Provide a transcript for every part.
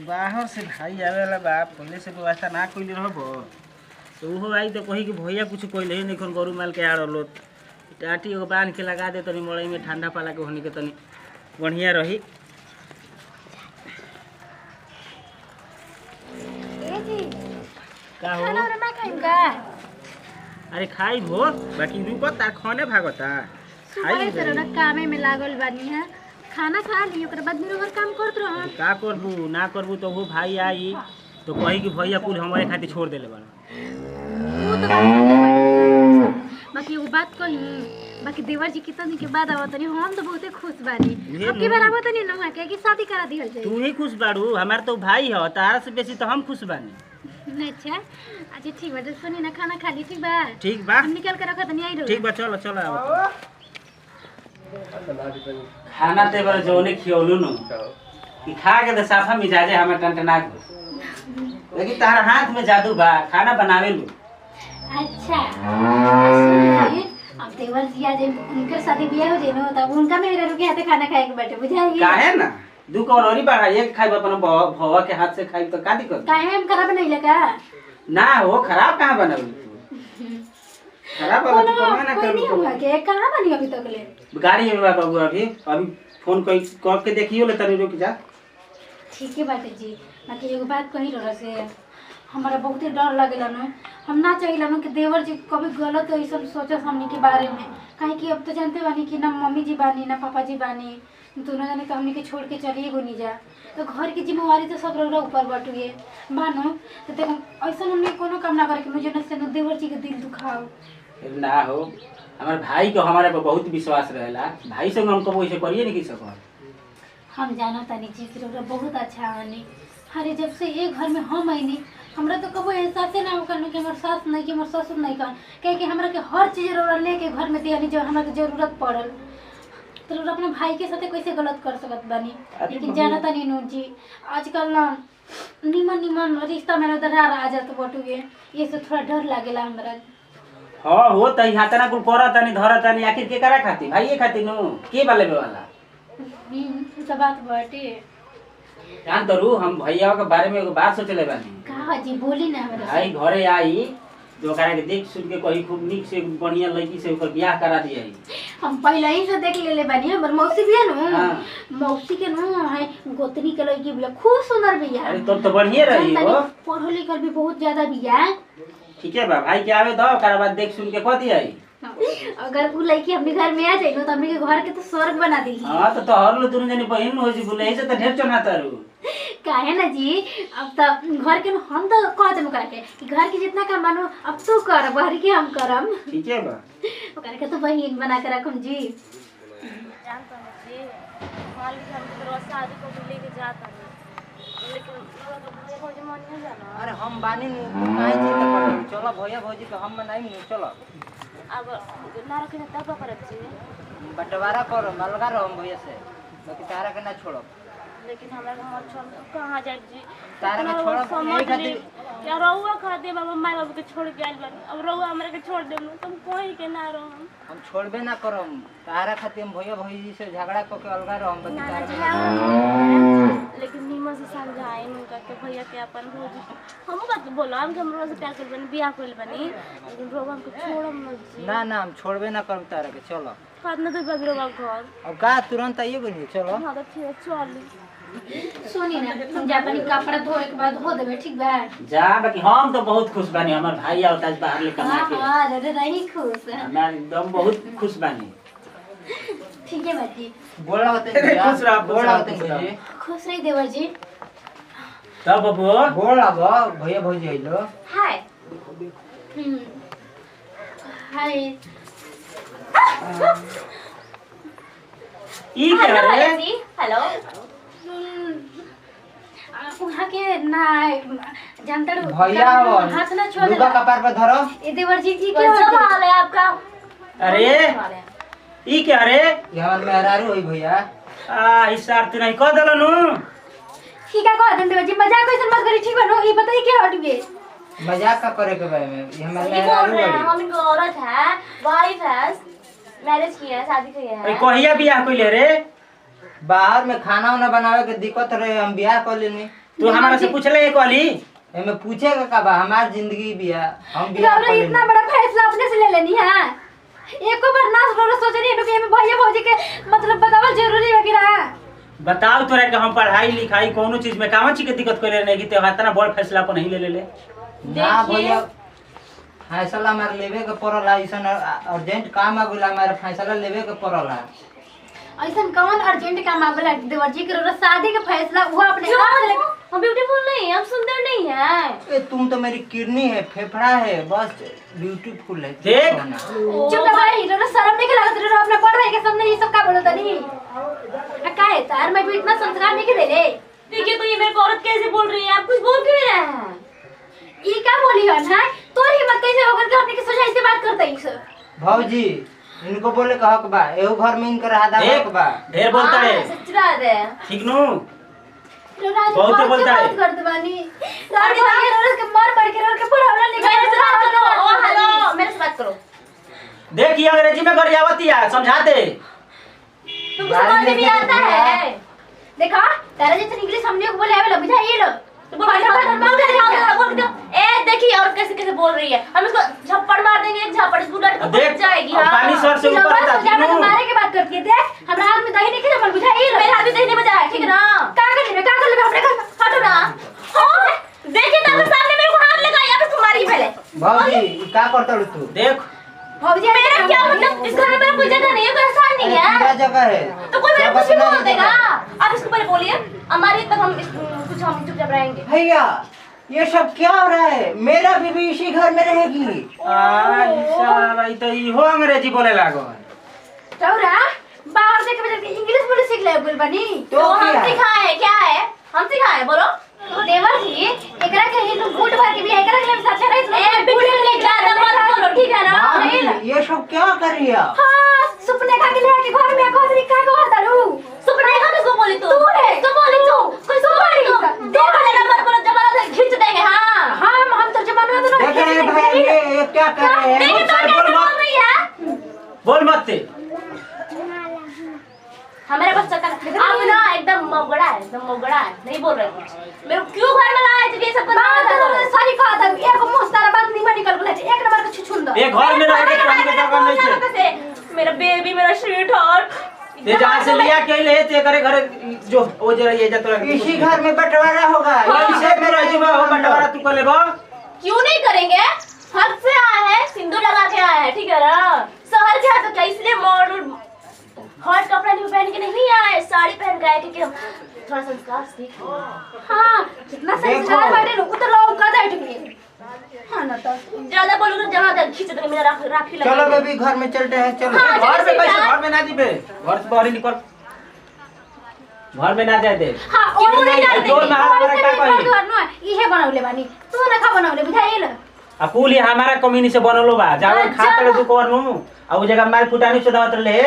बाहर से भाई आवेला बा पहले से व्यवस्था ना कइले रहबो तो उहो आई तो कही कि भैया कुछ कइले ही नहीं गोरू माल के आड़लो टाटी एगो बांध के लगा दे तनी मड़ई में ठंडा पाला के होनी के तनी बढ़िया रही। का हो खाना ना खाइम का? अरे खाई भो बाकी रुकता खाने भागता सुबह से ना कामे में लागल बानी है। खाना खा ली ओकर बाद मेरे घर काम करत रह। का करबू ना करबू तो वो भाई आई तो कही कि भैया कुल हमारे खातिर छोड़ देले बा। वो तो बात बाकी वो बात कही बाकी देवर जी कितना दिन के बाद आवत नहीं हम तो बहुते खुश बानी। अब की बार आवत नहीं ना के कि शादी करा दिहल जाए। तू ही खुश बाड़ू हमार तो भाई है तारा से बेसी तो हम खुश बानी। अच्छा अच्छा ठीक बा तो सुनी ना खाना खा ली ठीक बा। ठीक बा हम निकल के रखत नहीं आई रहो। ठीक बा चलो चलो आवत खाना ते बार जोने खियौलू नु कि खा के तो साफा मिजाजे हमें टनटना लेकिन तारा हाथ में जादू बा खाना बनावे लू। अच्छा अब देवर जी आज उनके शादी बियाह हो जाए ना तब उनका मेरे रुके हाथे खाना खाए के बैठे बुझाइए काहे ना दू कौनोरी बढ़ा एक खाइब अपन भवा के हाथ से खाइब तो का दिक्कत काहे हम खराब नहीं लगा ना हो खराब कहां बनावली तू खराब वाला तो कमाना ना कोई नहीं करू हुआ के कहां बनी अभी तक ले गाड़ी में बा बाबू अभी अभी फोन कर के देखियो ले तनी रुक जा। ठीक है बाटे जी बाकी एगो बात कही रह से हमारा बहुत डर लगेला ना हम ना चाहिए ना कि देवर जी कभी गलत ऐसा सोचो हमनी के बारे में काहे कि अब तो जानते बानी कि ना मम्मी जी बानी ना पापा जी बानी दोनों जने तो हमनी के छोड़ के चलिए गुनी जा तो घर की जिम्मेवारी तो सब लोग ऊपर बटुए मानो तो देखो ऐसा हमने कोनो काम ना करे कि मुझे न से न देवर जी के दिल दुखाओ ना हो हमारे भाई को हमारे पर बहुत विश्वास रहेला भाई से हम कबो ऐसे करिए नहीं की सको हम जाना तानी चीज बहुत अच्छा आनी अरे जब से ये घर में हम आईनी हमरा तो कबो एहसास ना हो करने कि हमार सास नहीं कि हमार ससुर नहीं कर कहे कि हमरा के हर चीज रोरा लेके घर में दियानी जो हमरा के जरूरत पड़ल तो रोरा अपने भाई के साथे कैसे गलत कर सकत बानी लेकिन जाना तानी नूर जी आजकल ना निमन निमन रिश्ता में दरार आ जात बटुए ये से थोड़ा डर लागेला हमरा। हां हो तई हाथना कुल करतानी धरतानी आखिर के करा खाती भाई खाती नु के बाले वाला सब बात बाटे जान तरू हम भैया के बारे में एगो बात सोचले बानी का जी बोली ना हमरा भाई घरे आई जो करा के देख सुन के कही खूब निक से बढ़िया लड़की से ओकर ब्याह करा दिया हम पहले ही से देख लेले बानी हमर मौसी बिया नु हाँ। मौसी के नु है गोतनी के लड़की बिया खूब सुंदर बिया अरे तब तो बढ़िया रही हो पढ़ो लिखल भी बहुत ज्यादा बिया ठीक है बा भाई के आवे दो ओकरा बाद देख सुन के कह दिया अगर वो लड़की अपने घर में आ जाए तो हमने के घर के तो स्वर्ग बना दी। हां तो हर लो दोनों जनी बहन हो जी बोले ऐसे तो ढेर चना तारू काहे ना जी अब तो घर के हम तो कह देम करके कि घर के जितना काम मानो अब तू कर बाहर के हम करम ठीक है बा ओकर के तो बहन बना के रखम जी जान तो जी हाल ही हम तो शादी को भी लेके जाता है लेकिन वो जो मन नहीं जाना अरे हम बानी काहे चिंता कर चलो भैया भौजी तो हम मनाई चलो अब ना रखे ना तब करब जी बंटवारा करो अलगा रहो हम भैया से बाकी तारा के ना छोड़ो लेकिन हमरा के मत छोड़ कहां जाए जी तारा के छोड़ो यही खातिर या रहुआ खा दे बाबा माय बाबू के छोड़ के आइल बानी अब रहुआ हमरा के छोड़ दे तुम कोई के ना रहो हम छोड़बे ना करम तारा खातिर हम भैया भौजी से झगड़ा क के अलगा रहो बाकी ना तारा झगड़ा लेकिन नीमन से समझाए उनका के भैया के अपन भौजी हम का बोलो हम हमरा से प्यार कर बनी बियाह कर बनी लेकिन रहुआ हमको छोड़म मत जी ना ना हम छोड़बे ना करम तारा के चलो काटना तो बगरो बाबू घर अब का तुरंत आइए बनी चलो हां तो ठीक है चल सुनी ना हम जापानी कपड़ा धोए के बाद धो देबे ठीक बा जा बाकी हम तो बहुत खुश बानी हमर भाई आवता है बाहर ले कमा के हां रे रही खुश मैं एकदम बहुत खुश बानी ठीक है बाजी बोला होते खुश रह बोला होते जी खुश रही देवर जी तब बबू बोला बा भैया भौजी आइलो हाय हाय ई क्या रे हेलो वहाँ के ना जानता रो भैया हाथ ना छोड़ लुगा कपार पे धरो ए देवर जी की क्या कैसा हाल है आपका अरे ई क्या रे ये हमर मेहरारू होई भैया आ हिसाब तो नहीं कह देलनु ठीक है कह देवर जी मजाक कैसे मत करी ठीक बनो ई बताई क्या हट गए मजाक का करे के बारे में ये हमर ये बोल रहे हैं हम इनको औरत है वाइफ है मैरिज किया है शादी की है अरे कहिया बियाह कइले रे बाहर में खाना वाना बनावे के दिक्कत रहे हम बियाह कर लेनी तू हमारा से पूछ ले एक वाली एमे पूछेगा का बा, हमार जिंदगी भी है, हम भी रौरा इतना बड़ा फैसला अपने से ले लेनी है। एको बार ना रौरा सोचनी है कि भैया भौजी के मतलब बतावल जरूरी है कि ना? बताओ तोरा के हम पढ़ाई लिखाई कोनो चीज में कावन चीज के दिक्कत करे नहीं कि ते इतना बड़ फैसला अपन नहीं ले ले। ना भैया फैसला हमारे लेवे के पड़ल है, ऐसा अर्जेंट काम आ गइल, हमारे फैसला लेवे के पड़ल है। ऐसा कौन अर्जेंट काम आवेला देवर जी के रौरा शादी का फैसला हुआ अपने हाथ ले। हम ब्यूटीफुल नहीं है, हम सुंदर नहीं है। ए तुम तो मेरी किडनी है, फेफड़ा है, बस ब्यूटीफुल है। देख। चुप ना भाई, रौरा शर्म नहीं लागत रौरा अपना पढ़ रहे के सामने ये सब का बोलत नहीं? का है तार मैं भी इतना संस्कार नहीं के देले। देखिए तो ये मेरे को औरत कैसे बोल रही है, आप कुछ बोल क्यों नहीं रहे हैं? ई का बोली हन है? तोर हिम्मत कैसे होकर के अपने की सोचा ऐसे बात करते हैं सर? भौजी इनको बोले का हक बा, एहो घर में इनकर आधा हक बा। ढेर बोलता है सचरा दे ठीक नु बहुत बोलता है। करते बानी रात भर रोज के मार पड़ के रोज के पढ़ावला मेरे से बात करो। ओ हेलो, मेरे से बात करो। देख ये अंग्रेजी में गरियावती है, समझाते तुमको समझ भी आता है? देखा तारा जैसे इंग्लिश हमने को बोले आवे बुझा ये लो ए देखिए और कैसे कैसे बोल रही है, हम इसको झप्पड़ मार देंगे, एक झप्पड़ इसको लट के फट जाएगी। अब पानी सर से ऊपर आता है मारे के बात करती है। देख हमरा हाथ में दही नहीं खेला मन बुझा ये लो। मेरे हाथ में दही नहीं बजा है, ठीक है ना? का कर ले अपने घर हटो ना। हां देखिए तो अगर सामने मेरे को हाथ लगा या फिर तुम्हारी पहले। भौजी का करता रू तू? देख भौजी मेरा क्या मतलब, इस घर में मेरा कोई जगह नहीं है, कोई एहसान नहीं है। क्या जगह है तो कोई मेरे कुछ नहीं बोल देगा। आप इसको पहले बोलिए, हमारी तक हम कुछ हम चुपचाप रहेंगे। भैया ये सब क्या हो रहा है? मेरा बीबी इसी घर में रहेगी। साला ई तो इहो अंग्रेजी बोले लागो। टौरा बाहर से के बजे इंग्लिश बोले सीख ले बोल बनी। तो हम सिखाए क्या है, हम सिखाए बोलो। देवर जी एकरा के हिंदू फूट भर के भी एकरा के लिए अच्छा रही। ए बिल्कुल नहीं, ज्यादा मत बोलो, ठीक है ना? भाभी, ये सब क्या कर रही है? हां सुपने खा के ले के घर में को तरीका को हटालू। सुपने खा किसको बोली तू? तू है तो बोली तू कोई सुपारी दे वाले मत बोलो, जबरदस्ती खींच देंगे। हां हम तो जमाना तो देख रहे हैं भाई ये क्या कर रहे हैं? देखिए तो कैसे बोल रही है। बोल मत ते हमारे बच्चा का आप ना एकदम मोगड़ा है, एकदम मोगड़ा है, नहीं बोल रहे कुछ। मेरे को क्यों घर में लाया है? ये सब बात सारी कहा था एक मुस्तारा बात नहीं निकल गले एक नंबर का छुछुंदा। ए घर में रह के काम के जगह नहीं छे। मेरा बेबी, मेरा स्वीट हार्ट ते जहां से लिया के ले ते करे घर जो ओ जरा ये जतरा इसी घर में बंटवारा होगा। ऐसे में रह जीवा हो बंटवारा तू कर लेबो। क्यों नहीं करेंगे? हक से आया है, सिंदूर लगा के आया है, ठीक है ना? शहर के हाथ तो इसलिए मॉडल हॉट कपड़ा नहीं पहन के नहीं आए, साड़ी पहन के आए क्योंकि हम थोड़ा संस्कार सीख। हां कितना संस्कार बाटे लो तो लोग का बैठ गए। हां ना तो ज्यादा बोलोगे जमा दे खींच देंगे, मेरा राखी लगे। चलो बेबी घर में चलते हैं, चलो। हाँ, घर में जैसे कैसे यार। घर में ना जीबे, घर से बाहर ही निकल। घर में ना जाए दे। हां और नहीं जाने जोर में हमारा क्या कही? घर न इहे बनावले बानी तू ना खा बनावले बुझाइल। आ पुल ये हमारा कम्युनी से बनलो बा, जावन अच्छा। खा तले तू कोनु आ उ जगह मार फुटानी से दावत रहे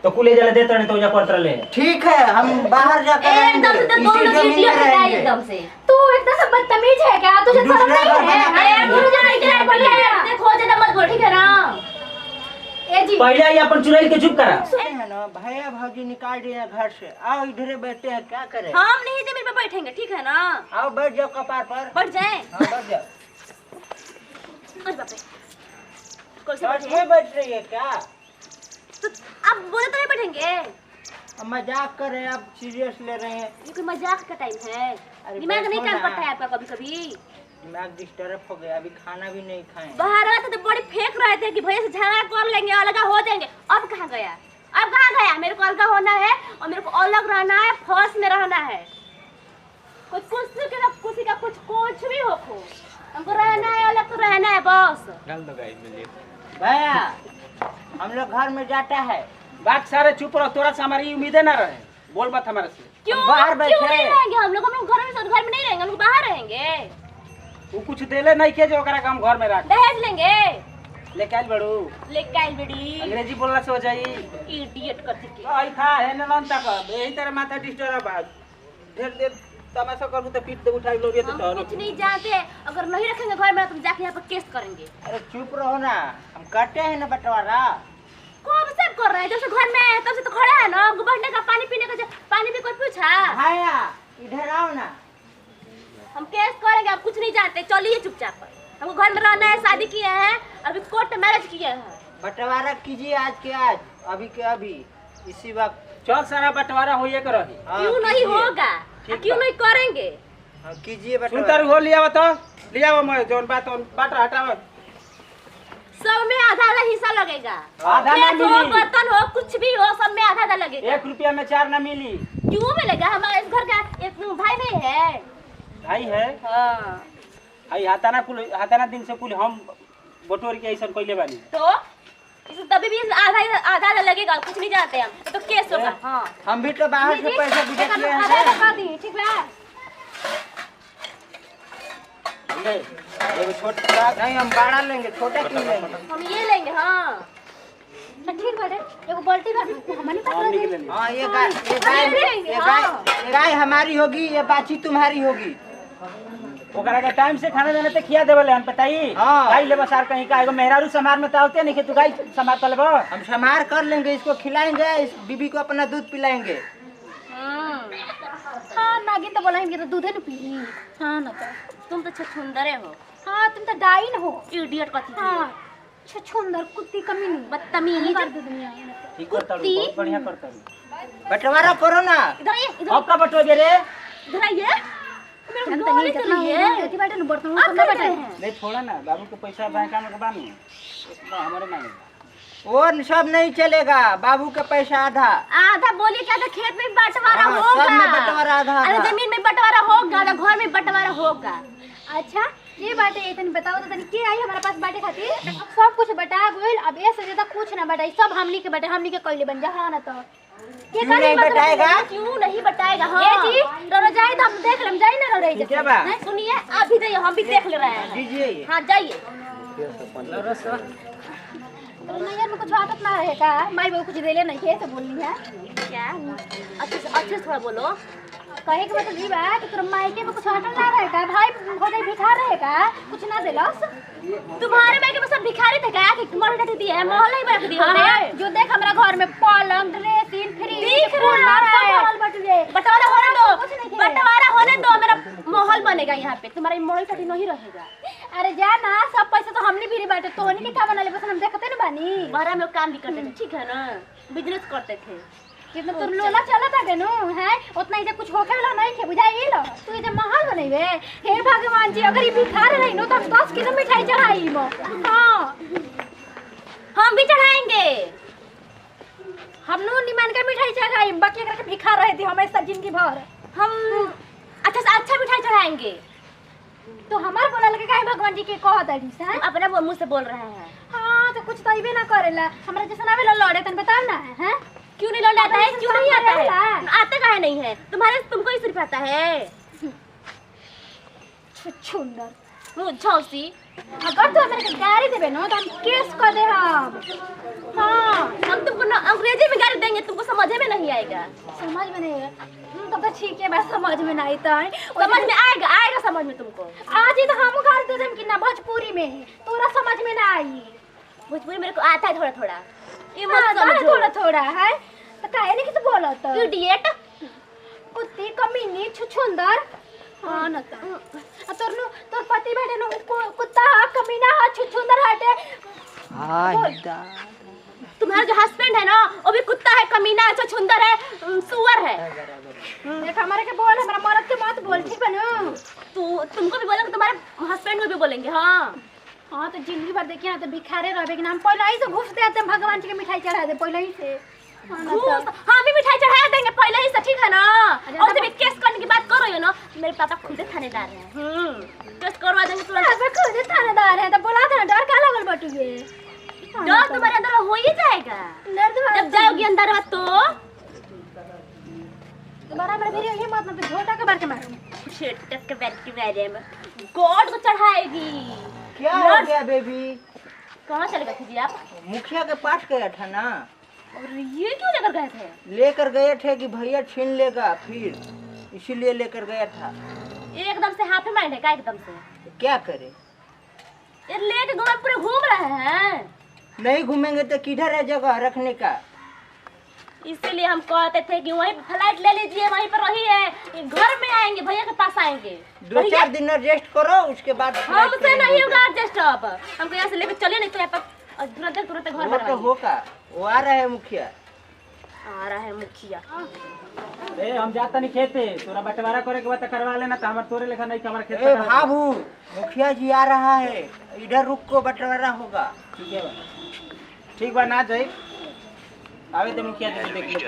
तो कुले जले देत रहे तो जा करत रहे। ठीक है हम बाहर जाकर एकदम से तो दोनों इसी जमीन वीडियो में पे रहेंगे। एकदम से तू इतना सब बदतमीज है क्या? तुझे शर्म दूसरा नहीं घर है? बना अरे मुझे जाना इधर बोलिए, देखो ज्यादा मत बोल, ठीक है ना? ए जी पहले आई अपन चुराइल के चुप करा। है ना भैया भाजी निकाल दिए घर से। आओ इधर बैठते हैं, क्या करें? हम नहीं जमीन पे बैठेंगे, ठीक है ना? आओ बैठ जाओ कपार पर। बैठ जाए। हाँ बैठ जाओ। अरे बाप रे, कौन से सच बैठे? में बैठ रही है क्या? तो आप बोले तो नहीं बैठेंगे? हम मजाक कर रहे हैं, आप सीरियस ले रहे हैं। ये कोई मजाक का टाइम है? अरे दिमाग नहीं बैठो काम ना। करता है आपका कभी कभी? दिमाग डिस्टर्ब हो गया, अभी खाना भी नहीं खाए। बाहर आए थे तो बड़ी फेंक रहे थे कि भैया से झगड़ा कर लेंगे, अलग हो जाएंगे। अब कहाँ गया? अब कहाँ गया? मेरे को अलग होना है और मेरे को अलग रहना है, फर्स्ट में रहना है। कुछ कुछ का कुछ भी हो, हमको रहना है, अलग तो रहना है बस। भैया हम लोग घर में जाता है। बात सारे चुप रहो, तोरा से हमारी उम्मीदें ना रहे। बोल मत हमारे से। क्यों बाहर बैठे। क्यों नहीं रहेंगे हम लोग? घर में नहीं रहेंगे, हम लोग बाहर रहेंगे। तू कुछ देले नहीं के जो ओकरा के हम घर में रख दहेज लेंगे, लेके आइल बड़ू। लेके आइल बेटी। अंग्रेजी बोलला से हो जाई। इडियट करती के। आई खा है न लन तक यही तरह माथा डिस्टर्ब बा। ढेर देर तमाशा करू तो पीठ पे उठाई लोगे तो हम कुछ नहीं जानते, अगर नहीं रखेंगे घर में तो हम जाके यहाँ पर केस करेंगे। अरे चुप रहो ना, हम करते हैं ना बंटवारा। कौन सब कर रहे हैं? जब से घर में आए तब से तो खड़ा है ना, बैठने का, पानी पीने का, पानी भी कोई पूछा? भैया इधर आओ ना। हम केस करेंगे, आप कुछ नहीं जानते, चलिए चुपचाप। हमको घर में रहना है, शादी किया है, अभी कोर्ट मैरिज किया है। बंटवारा कीजिए आज के आज, अभी के अभी, इसी वक्त। चल सारा बंटवारा होइए के रही। हाँ, क्यों नहीं कीजिए। होगा, क्यों नहीं करेंगे? हाँ, कीजिए सुन बंटवारा। तारू हो लिया तो लिया मैं जोन बात बाट हटाओ। सब में आधा आधा हिस्सा लगेगा। आधा ना खेत हो, मिली। बर्तन हो, कुछ भी हो, सब में आधा आधा लगेगा। 1 रुपया में 4 ना मिली। क्यों मिलेगा? हमारे इस घर का एक भाई नहीं है। भाई है हाँ। आई हाताना दिन से कुल हम बटोर के ऐसा कोइले बानी। तो इस तभी भी आधा आधा लगेगा, कुछ नहीं जानते हम, तो केस होगा। हाँ। हम भी तो बाहर से पैसा एक बुझा किए आधा हैं। लगा दी, ठीक है? ले एगो छोटा नहीं, हम बड़ा लेंगे, छोटा क्यों लेंगे? हम ये लेंगे। हाँ। तो ठीक बाटे, एगो बाल्टी भर हमनी हम पकड़ निकले दे। नहीं। हाँ, ये हाँ। गाय हमारी होगी, ये बाछी तुम्हारी होगी। ओकरा के टाइम से खाना देने ते खिया देबले हम बताई। हाँ। गाय ले बसार कहीं का एगो मेहरारू समार में तावते नहीं कि तू गाय समार कर लेबो। हम समार कर लेंगे, इसको खिलाएंगे, इस बीबी को अपना दूध पिलाएंगे। हाँ, नागिन तो बोला है कि तो दूध है ना पी। हाँ ना तो। तुम तो छछुंदरे हो, हाँ, तुम तो डाइन हो। इडियट कथी। हाँ, छछुंदर कुत्ती कमी नहीं। बदतमीज। कर दे दुनिया। ठीक करता हूं, बहुत बढ़िया करता हूं। बंटवारा करो ना। इधर आइए, इधर अब का बटोगे रे? इधर आइए। मेरे को जानता गाली नहीं कर कितना रही है। एती बाटे न बर्तन आप कम कर बाटे। रहे हैं। नहीं छोड़ा ना, बाबू के पैसा बैंक में के बानी इतना हमारे मांगे। वो सब नहीं चलेगा, बाबू का पैसा आधा। आधा बोलिए क्या? तो खेत में बंटवारा हाँ, होगा। सब में बंटवारा आधा अरे आधा। जमीन में बंटवारा होगा, तो घर में बंटवारा होगा। अच्छा, ये बाटे ये तनी बताओ तो तनी के आई हमारे पास बाटे खातिर? सब कुछ बटा गइल, अब ए से ज्यादा कुछ ना बटाई, सब हमनी के बाटे, हमनी के कइले बन जा। हाँ ना तो ये क्यों नहीं बटाएगा? क्यों नहीं बटाएगा? हाँ। ए जी, रो जाई तो हम देख लेम, जाई ना रो रही ठीक है बा। सुनिए, आप भी जाइए, हम भी देख ले रहे हैं। दीजिए ये। हाँ जाइए। नैयर में कुछ आदत ना रहे का? माई बाबू कुछ देले नहीं है तो बोलनी है। क्या? अच्छे से थोड़ा बोलो। कहे के मतलब ई बा कि तोर मायके में कुछ आदत ना रहे का? भाई भौजाई भिखार रहे का? कुछ ना देलस? तुम्हारे मायके में सब भिखारी थे क्या? कि मर कटी दिया है, मोहल्ला ही बना दिया है। जो देख हमरा घर में पलंग, ड्रेसिंग, फ्रिज, दिख रहा है। सब भरल बाटे रे। बंटवारा होने दो, कुछ नहीं है। बंटवारा होने दो, मेरा माहौल बनेगा यहाँ पे, तुम्हारी मोहल कटी नहीं रहेगा। अरे जा ना, सब पैसा तो हमने भी बाटे, तोहनी के का बनले बस हम देखते ना बानी। बाहर में काम भी करते थे, ठीक है ना? बिजनेस करते थे। कितना तोर लोला चलत है गनो है, उतना इधर कुछ होखे वाला नहीं के बुझाई लो। तू इधर महल बनैबे? हे भगवान जी, अगर ई भिखार रही नो तो हम 10 किलो मिठाई चढ़ाई मो। हां, हम भी चढ़ाएंगे। हम नो निमान के मिठाई चढ़ाई, बाकी अगर के भिखार रहे थी हमेशा जिंदगी भर। हम अच्छा से अच्छा मिठाई चढ़ाएंगे। तो हमार बोला लगे काहे भगवान जी के कहत है से? तुम अपने मुंह से बोल रहे हैं। हां, तो कुछ तो इबे ना करेला। हमरा जैसे आवेला लड़े तन बताओ ना, हैं? क्यों नहीं लौटाता है? क्यों नहीं आता है? आता आता काहे नहीं है? तुमको ही सिर्फ आता है। सुंदर मुँह झौसी। अगर तो हमारे गाड़ी देबे नो तो हम केस कर दे हम। हां, हम तुमको ना अंग्रेजी में गाली देंगे, तुमको समझ में नहीं आएगा। समझ में नहीं है। तब तो ठीक है, बस समझ में नहीं तो समझ में आएगा, आएगा समझ में तुमको। आज ही तो हम गाड़ी दे देम कि ना भोजपुरी में, तोरा समझ में ना आई। भोजपुरी मेरे को आता है थोड़ा थोड़ा। ये हाँ, मत समझो। थोड़ा थोड़ा है तो काहे नहीं किसी बोला तो इडियट। कुत्ती कमीनी छुछुंदर। हाँ ना तो तोर पति बैठे नो कुत्ता कमीना है, छुछुंदर हटे। तुम्हारा जो हस्बैंड है ना, वो भी कुत्ता है, कमीना है, छुछुंदर है, सुअर है। देख हमारे के बोल, हमरा मरद के मत बोल, ठीक बनो? तुमको भी बोलेंगे, तुम्हारे हस्बैंड को भी बोलेंगे। हाँ हाँ, तो जिंदगी भर देखिए ना तो भिखारे रहबे कि ना, हम पहले ही से घुस देते, भगवान जी के मिठाई चढ़ा दे पहले ही से। हाँ ना तो। हम भी मिठाई चढ़ा देंगे पहले ही से, ठीक है ना? और जब केस करने की बात कर रही हो ना, मेरे पापा खुद थानेदार हैं। केस करवा देंगे तुरंत। अबे खुद थानेदार है तो बोला था ना, डर का लगल बटुए? डर तुम्हारे अंदर हो ही जाएगा जब जाओगी अंदर में। तो दोबारा मेरे फिर ये मत ना झोटा के बार के मारूं। छेटक के बैठ के बारे में गॉड को चढ़ाएगी। क्या हो गया बेबी? कहाँ चले गए थे जी आप? मुखिया के पास गया था ना। और ये क्यों लेकर गए थे? लेकर गए थे कि भैया छीन लेगा, फिर इसीलिए लेकर गया था। एकदम से हाथ में माइंड है का? एकदम से क्या करे? ये लेके गाँव में पूरे घूम रहे हैं। नहीं घूमेंगे तो किधर है जगह रखने का? इसीलिए हम कहते थे कि वहीं फ्लाइट ले लीजिए, वहीं पर रहिए, घर में आएंगे, भैया के पास आएंगे। 2-4 दिन एडजस्ट करो, उसके बाद हमसे नहीं होगा एडजस्ट। अब हमको यहाँ से लेके चले, नहीं तो यहाँ पर तुरंत घर वो तो होगा, वो आ रहा है मुखिया। आ रहा है मुखिया। ए हम जाता नहीं खेते, तोरा बंटवारा करे के बाद करवा लेना, तो हमार तोरे लेखा नहीं, हमारा खेत ए बाबू, मुखिया जी आ रहा है, इधर रुक को बंटवारा होगा। ठीक बा ना जाई आवे थे मुखिया जी देख लो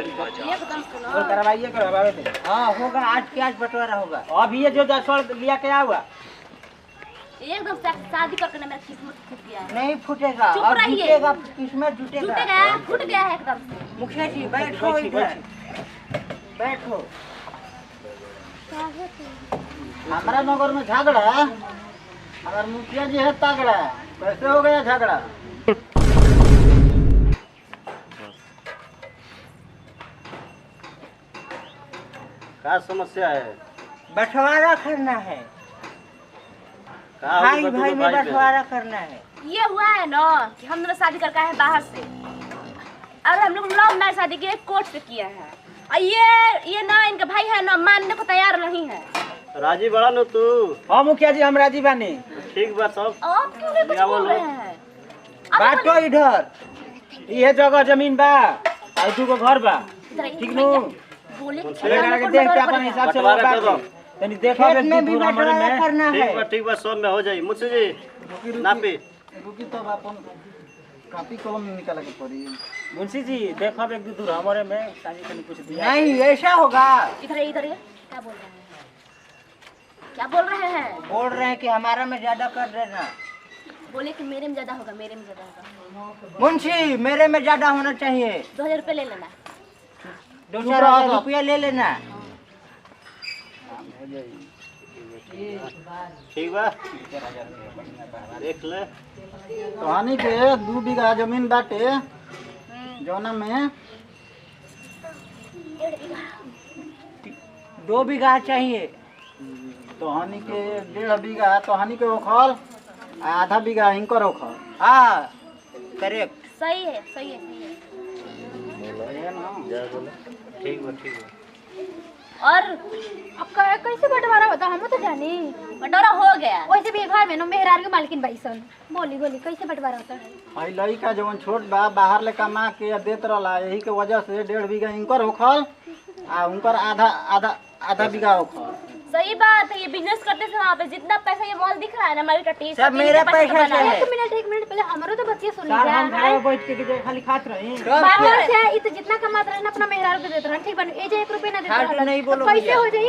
एकदम सुनो, और करवाइए करवावे थे। हाँ होगा, आज के आज बंटवारा होगा। अब ये जो जसवड़ लिया के हुआ एकदम शादी करके ना मेरा किस्मत फूट गया है। नहीं फूटेगा, चुप अब रहिए। जुटेगा, किस्मत जुटेगा। टूटेगा, फूट गया है एकदम से। मुखिया जी बैठो इधर, बैठो। हमारा नगर में झगड़ा, अगर मुखिया जी है तगड़ा, कैसे हो गया झगड़ा? क्या समस्या है? बंटवारा करना है, भाई भाई में बंटवारा करना है। ये हुआ है ना कि हम लोग शादी करके आए हैं बाहर से, और हम लोग लव मैरिज शादी किए, कोर्ट से किया है। और ये ना इनका भाई है ना, मानने को तैयार नहीं है। राजी बड़ा नो तू? हाँ मुखिया जी हम राजी बानी। ठीक बा सब। आप क्यों नहीं कुछ बोल रहे हैं? बांटो इधर, ये जगह जमीन बा और तू को घर बा, ठीक नो? बोले देख के अपन हिसाब से वो बात तनी देखो खेत में भी बंटवारा करना है। ठीक बा सब में हो जाई। मुझसे जी नापी रुकी तो अपन कापी कलम निकाल के पड़ी। मुंशी जी देखो एक दो दूर हमारे में शादी करने कुछ दिया नहीं ऐसा होगा। इधर ये क्या बोल रहे हैं? क्या बोल रहे हैं? बोल रहे हैं कि हमारा में ज्यादा कर देना। बोले कि मेरे में ज्यादा होगा, मेरे में ज्यादा होगा। मुंशी मेरे में ज्यादा होना चाहिए, 2000 रुपये ले लेना। 2-4 रुपया ले लेना। ठीक बा देख ले। कहानी के 2 बीघा जमीन बाटे, जौना में 2 बीघा चाहिए। तोहनी के 1.5 बीघा तोहनी के ओखल, आधा बीघा हिंकर ओखल। हाँ करेक्ट। सही है, सही है, सही है। ठीक बा। और अब कैसे बंटवारा होता हम तो जानी। बटोरा हो गया। वैसे भी घर में नो मेहरार के मालकिन बाईसन। बोली कैसे बंटवारा होता है? भाई लड़का जवन छोट बा बाहर ले कमा के देत रहला, यही के वजह से 1.5 बीघा हिंकर होखल आ उनकर आधा बीघा होखल। सही बात है। ये बिजनेस करते समय वहाँ पे जितना पैसा ये मॉल दिख रहा है ना, हमारी टटी सब मेरा पैसा से है। एक मिनट पहले हमारो तो बतिया सुन साल हम लीजिए। घर बैठ के खाली खात रही। बाहर से इ तो जितना कमात रहे ना अपना मेहरार को देते रहन, ठीक बन। ए जे 1 रुपया ना देते फालतू रहन, नहीं तो बोलो कैसे भैया। हो जाई?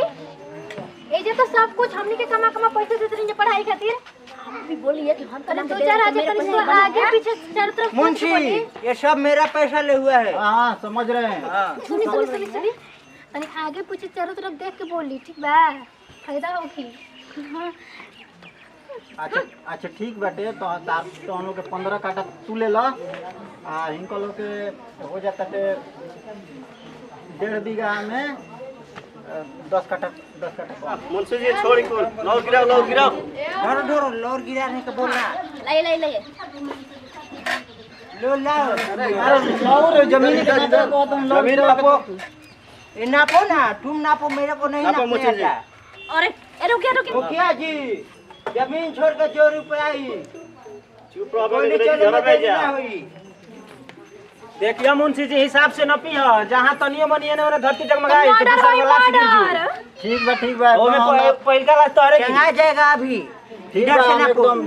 ए जे तो सब कुछ हमनी के कमा पैसे देते रही पढ़ाई खातिर। भी बोलिए कि हम अरे 2-4 हजार तक इसको आगे पीछे चारों तरफ कुछ मुंशी बोली। ये सब मेरा पैसा ले हुआ है। हाँ समझ रहे हैं। हाँ सुनी तनी आगे पीछे चारों तरफ देख के बोली, ठीक बा? फायदा होगी। हाँ। अच्छा ठीक बाटे। तो हम लोग के 15 काटा तू ले ला, आ हिंकर लोग के हो जाता है 1.5 बीघा में 10 काटा। मुंशी जी छोड़ को लौर गिराओ। ढोरो लोर गिराने का बोलना। लाइए लो लाओ। और जमीन के नापे को तुम लोग जमीन नापो। ये नापो ना, तुम नापो, मेरे को नहीं नापो नापने मुझे जी। आता। और रुकिए मुखिया जी जमीन छोड़ के 4 रुपया ही चुप रहो बोली अंग्रेजी चलो घर में जा। हुई। देखिए मुंशी जी हिसाब से न पिया, जहाँ तनियो मनिए ने धरती जगमगाई तो मर्डर दूसरा होई, वाला सीधी मर्डर। जी। ठीक बा ओ में पहिलका लास्ट तोरे की। चढ़ा जाएगा अभी। ठीक इधर बा से हम नापो। एकदम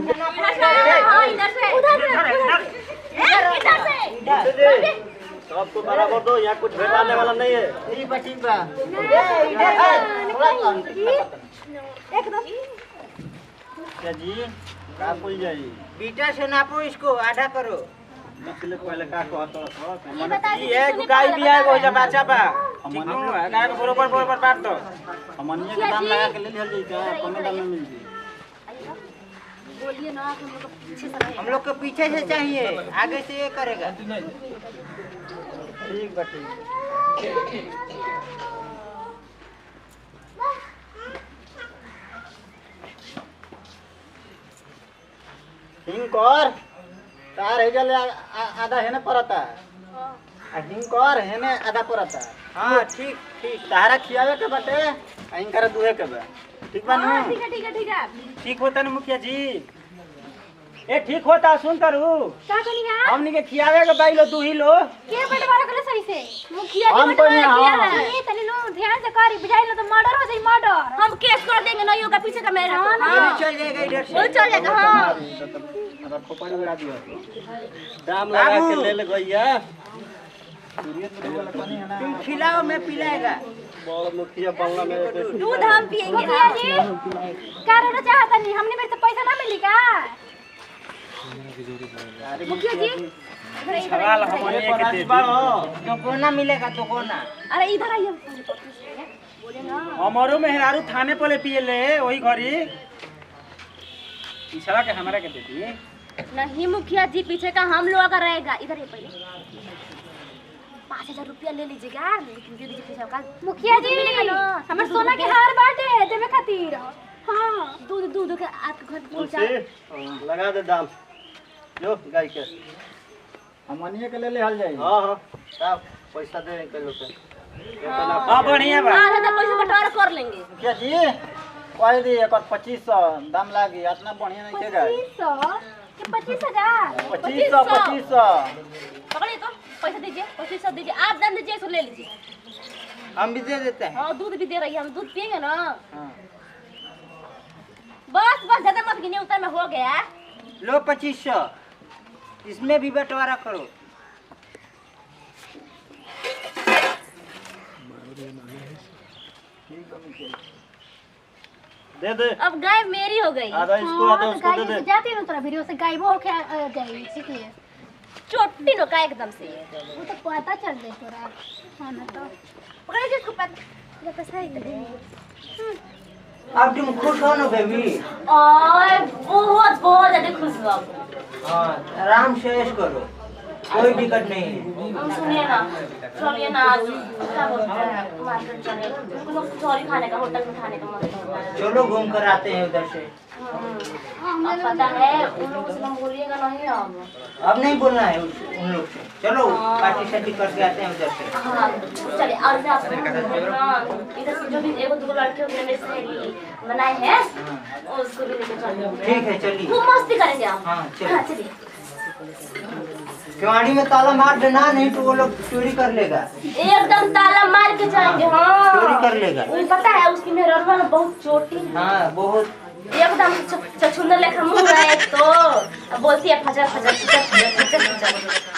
हाँ, इधर से इधर से सबको बराबर दो, यहाँ कुछ भेटाने वाला नहीं है। ठीक बा। ए, इधर क्या जी का कोई जाई बीटा से नापो, इसको आधा करो। इसलिए पहले का कहत ये बता ई है गाय भी है हो जा बच्चा बा। ठीक नो गाय को बरोबर बांट दो। हमनिए के दाम लगा के ले लिहल जाई का कम दाम में मिल जाई। बोलिए ना, हम लोग को पीछे से रहे। हम लोग को पीछे से चाहिए, आगे से ये करेगा। ठीक बा ठीक। हिंकर तार हे जले आधा है ना परता हिंग कर है ने आधा परता। हाँ ठीक ठीक। तारा खियावे के बाटे हिंग करे दुहे के बा। ठीक बा हाँ, नु? ठीक है ठीक है ठीक है। ठीक होता ना मुखिया जी? ए ठीक होता, सुन करू क्या करी है हमनी के खियावे के बाई लो दू ही लो। के बंटवारा करे सही से मुखिया जी हम बंटवारा कोई किया हाँ। है। नहीं तनी लो ध्यान से करी बुझाई लो तो मर्डर हो जाई मर्डर हम केस कर देंगे ना योगा पीछे का मेरा। हाँ, हाँ चल जाएगा इधर वो से। चल जाएगा। हाँ अगर खोपड़ी उड़ा दियो। दाम लगा के ले ले गइया। सूर्य तो वाला पानी है ना। तुम खिलाओ, मैं पिलाएगा। बड़ मुखिया बंगला में दूध हम पिएंगे। मुखिया जी का रोना चाहता नहीं हमने मेरे से पैसा ना मिली का मुखिया जी सवाल हमने के दे दी। तो कोना मिलेगा तो कोना। अरे इधर आइए बोले ना। हमारो मेहरारू थाने पले पिए ले वही घरी। पिछड़ा के हमरा के दे दी। नहीं मुखिया जी पीछे का हम लोग का रहेगा। इधर ये पहले 5,000 रुपया ले लीजिएगा लेकिन दे दीजिए पैसा का। मुखिया जी मिलेगा ना। हमर सोना के हार बाटे देवे खातिर हाँ दूध दूध के आपके घर पहुंचा। मुझसे लगा दे दाम। जो गाय के हमनिए के ले ले हल जाई। हां हां साहब पैसा दे के लोग के। हां बढ़िया बा। आधा तो पैसा बंटवारा कर लेंगे। क्या जी कोई दी एक 2500 दाम लागी इतना बढ़िया नहीं के गाय। 2500 के 25,000 2500 पकड़िए तो पैसा दीजिए 2500 दीजिए। आप दाम दीजिए इसको ले लीजिए। हम भी दे देते हैं। हाँ दूध भी दे रही है हम दूध पिएंगे ना। हां बस बस ज्यादा मत गिनिए उतना में हो गया। लो 2500, इसमें भी बंटवारा करो। दे दे अब गाय मेरी हो गई। आधा इसको आधा उसको दे दे। जाती है ना तोरा वीडियो से गायबो हो के जाई इसलिए चोटी नो का एकदम से। वो तो पता चल जाए तोरा हाँ ना तो पकड़िए जिसको पता पैसा ही दे। अब तुम खुश हो ना बेबी? और बहुत बहुत ज्यादा खुश हुआ अब। हाँ आराम से ऐश करो, कोई दिक्कत नहीं है। हम सुनिए ना चलिए ना आज क्या बोलते हैं मार्केट चले कुछ सॉरी खाने का होटल में खाने का मन कर रहा है। चलो घूम कर आते हैं उधर से। अब पता है उन लोगों से हम बोलिएगा नहीं अब नहीं बोलना है उन लोग से। चलो पार्टी शार्टी करके आते हैं उधर से। हाँ चलिए। और मैं आपको इधर से जो भी एगो दो लड़के होते हैं मेरी सहेली बनाए हैं उसको भी लेके चलिए। ठीक है चलिए। खूब मस्ती करेंगे आप। हाँ चलिए। हाँ चलिए। केवाड़ी में ताला मार देना, नहीं तो वो लोग चोरी कर लेगा। एकदम ताला मार के जाएंगे। हाँ चोरी कर लेगा। पता है उसकी मेहरबान बहुत चोटी है। हाँ बहुत। एकदम छछुंदर लेखा मुंह है तो बोलती है फजर फजर फजर फजर फजर फजर।